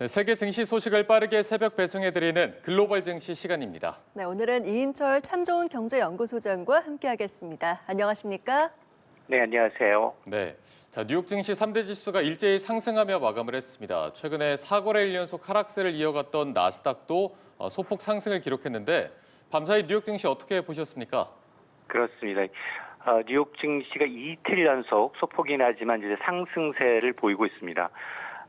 네, 세계 증시 소식을 빠르게 새벽 배송해드리는 글로벌 증시 시간입니다. 네, 오늘은 이인철 참 좋은 경제연구소장과 함께하겠습니다. 안녕하십니까? 네, 안녕하세요. 네, 뉴욕 증시 3대 지수가 일제히 상승하며 마감을 했습니다. 최근에 4거래일 연속 하락세를 이어갔던 나스닥도 소폭 상승을 기록했는데 밤사이 뉴욕 증시 어떻게 보셨습니까? 그렇습니다. 뉴욕 증시가 이틀 연속 소폭이 나지만 이제 상승세를 보이고 있습니다.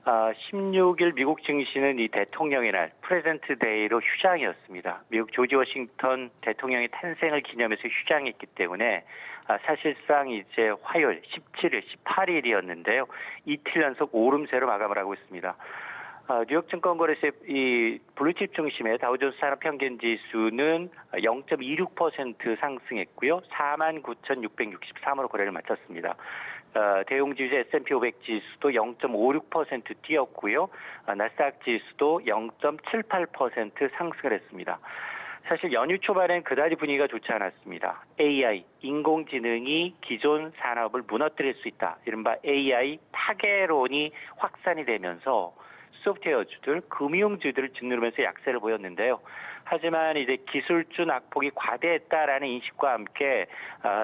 16일 미국 증시는 이 대통령의 날, 프레젠트 데이로 휴장이었습니다. 미국 조지 워싱턴 대통령의 탄생을 기념해서 휴장했기 때문에 사실상 이제 화요일 17일, 18일이었는데요. 이틀 연속 오름세로 마감을 하고 있습니다. 뉴욕 증권거래소의 이 블루칩 중심의 다우존스 산업평균 지수는 0.26% 상승했고요. 49,663으로 거래를 마쳤습니다. 대용지수 S&P 500 지수도 0.56% 뛰었고요. 나스닥 지수도 0.78% 상승을 했습니다. 사실 연휴 초반엔 그다지 분위기가 좋지 않았습니다. AI, 인공지능이 기존 산업을 무너뜨릴 수 있다. 이른바 AI 파괴론이 확산이 되면서 소프트웨어주들, 금융주들을 짓누르면서 약세를 보였는데요. 하지만 이제 기술주 낙폭이 과대했다라는 인식과 함께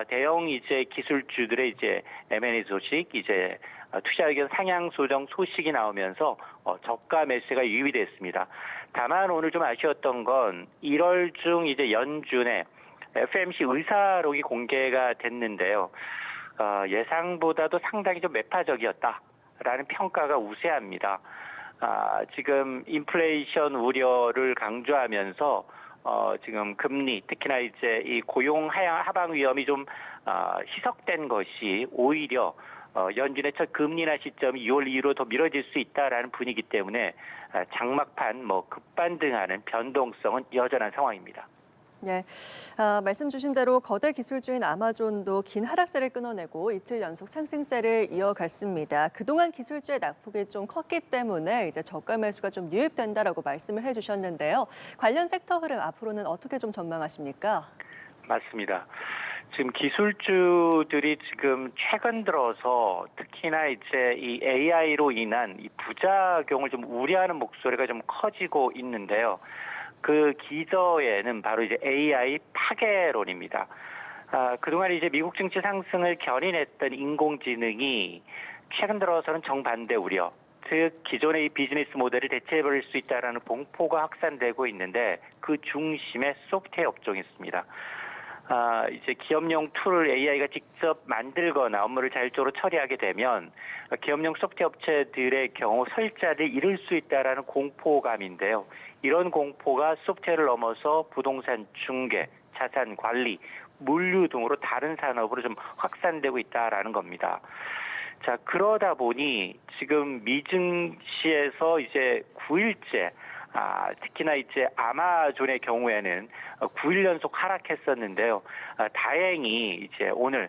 대형 이제 기술주들의 이제 M&A 소식, 이제 투자 의견 상향 조정 소식이 나오면서 저가 매수가 유입이 됐습니다. 다만 오늘 좀 아쉬웠던 건 1월 중 이제 연준에 FOMC 의사록이 공개가 됐는데요. 예상보다도 상당히 좀 매파적이었다라는 평가가 우세합니다. 지금 인플레이션 우려를 강조하면서 지금 금리, 특히나 이제 이 고용 하방 위험이 좀 희석된 것이 오히려 연준의 첫 금리 인하 시점이 6월 이후로 더 미뤄질 수 있다라는 분위기 때문에 장막판 급반등하는 변동성은 여전한 상황입니다. 네, 말씀 주신 대로 거대 기술주인 아마존도 긴 하락세를 끊어내고 이틀 연속 상승세를 이어갔습니다. 그동안 기술주의 낙폭이 좀 컸기 때문에 이제 저가 매수가 좀 유입된다라고 말씀을 해주셨는데요. 관련 섹터 흐름 앞으로는 어떻게 좀 전망하십니까? 맞습니다. 지금 기술주들이 지금 최근 들어서 특히나 이제 이 AI로 인한 이 부작용을 좀 우려하는 목소리가 좀 커지고 있는데요. 그 기저에는 바로 이제 AI 파괴론입니다. 그동안 이제 미국 증시 상승을 견인했던 인공지능이 최근 들어서는 정반대 우려, 즉 기존의 이 비즈니스 모델을 대체해버릴 수 있다라는 공포가 확산되고 있는데 그 중심에 소프트웨어 업종이 있습니다. 이제 기업용 툴을 AI가 직접 만들거나 업무를 자율적으로 처리하게 되면 기업용 소프트웨어 업체들의 경우 설자를 잃을 수 있다라는 공포감인데요. 이런 공포가 소프트웨어를 넘어서 부동산 중개, 자산 관리, 물류 등으로 다른 산업으로 좀 확산되고 있다라는 겁니다. 자, 그러다 보니 지금 미증시에서 이제 9일째 특히나 이제 아마존의 경우에는 9일 연속 하락했었는데요. 다행히 이제 오늘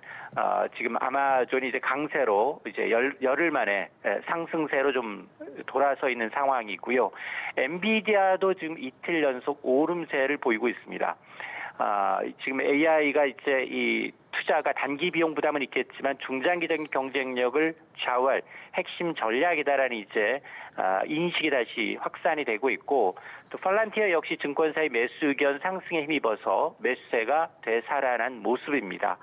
지금 아마존이 이제 강세로 이제 열흘 만에 상승세로 좀 돌아서 있는 상황이고요. 엔비디아도 지금 이틀 연속 오름세를 보이고 있습니다. 지금 AI가 이제 이 투자가 단기 비용 부담은 있겠지만 중장기적인 경쟁력을 좌우할 핵심 전략이다라는 이제 인식이 다시 확산이 되고 있고 또 팔란티어 역시 증권사의 매수 의견 상승에 힘입어서 매수세가 되살아난 모습입니다.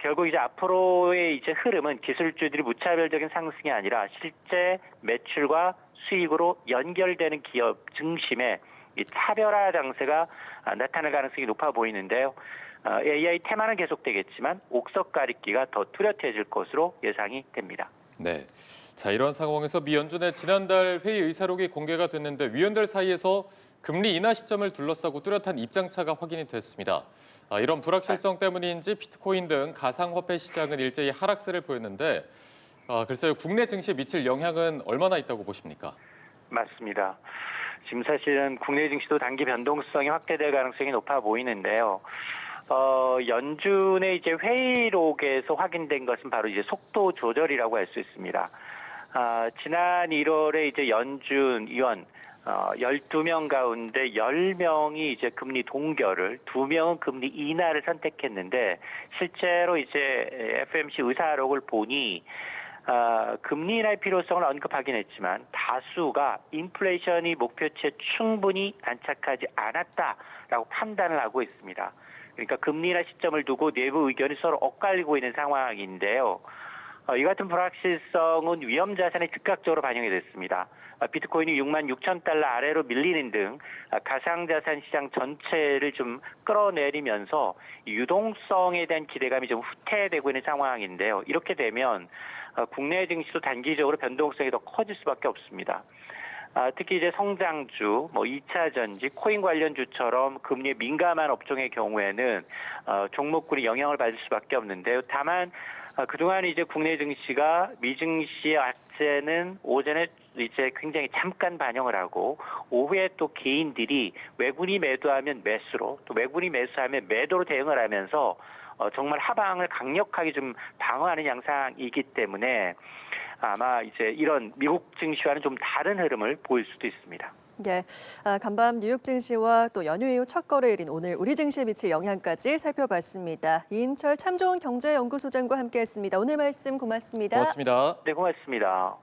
결국 이제 앞으로의 이제 흐름은 기술주들이 무차별적인 상승이 아니라 실제 매출과 수익으로 연결되는 기업 중심의 이 차별화 장세가 나타날 가능성이 높아 보이는데요. AI 테마는 계속되겠지만 옥석 가리기가 더 뚜렷해질 것으로 예상이 됩니다. 네, 이런 상황에서 미 연준의 지난달 회의 의사록이 공개가 됐는데 위원들 사이에서 금리 인하 시점을 둘러싸고 뚜렷한 입장차가 확인이 됐습니다. 이런 불확실성 때문인지 비트코인 등 가상화폐 시장은 일제히 하락세를 보였는데 글쎄요, 국내 증시에 미칠 영향은 얼마나 있다고 보십니까? 맞습니다. 지금 사실은 국내 증시도 단기 변동성이 확대될 가능성이 높아 보이는데요. 연준의 이제 회의록에서 확인된 것은 바로 이제 속도 조절이라고 할 수 있습니다. 지난 1월에 이제 연준 위원 12명 가운데 10명이 이제 금리 동결을, 2명은 금리 인하를 선택했는데 실제로 이제 FOMC 의사록을 보니 금리 인하의 필요성을 언급하긴 했지만 다수가 인플레이션이 목표치에 충분히 안착하지 않았다라고 판단을 하고 있습니다. 그러니까 금리 인하 시점을 두고 내부 의견이 서로 엇갈리고 있는 상황인데요. 이 같은 불확실성은 위험 자산에 즉각적으로 반영이 됐습니다. 비트코인이 6만 6천 달러 아래로 밀리는 등 가상자산 시장 전체를 좀 끌어내리면서 유동성에 대한 기대감이 좀 후퇴되고 있는 상황인데요. 이렇게 되면 국내 증시도 단기적으로 변동성이 더 커질 수밖에 없습니다. 특히 이제 성장주, 2차 전지, 코인 관련주처럼 금리에 민감한 업종의 경우에는 종목군이 영향을 받을 수밖에 없는데요. 다만 그동안 이제 국내 증시가 미증시의 악재는 오전에 이제 굉장히 잠깐 반영을 하고 오후에 또 개인들이 외국인이 매도하면 매수로 또 외국인이 매수하면 매도로 대응을 하면서 정말 하방을 강력하게 좀 방어하는 양상이기 때문에 아마 이제 이런 미국 증시와는 좀 다른 흐름을 보일 수도 있습니다. 예, 간밤 뉴욕 증시와 또 연휴 이후 첫 거래일인 오늘 우리 증시에 미칠 영향까지 살펴봤습니다. 이인철 참 좋은 경제연구소장과 함께했습니다. 오늘 말씀 고맙습니다. 고맙습니다. 네, 고맙습니다.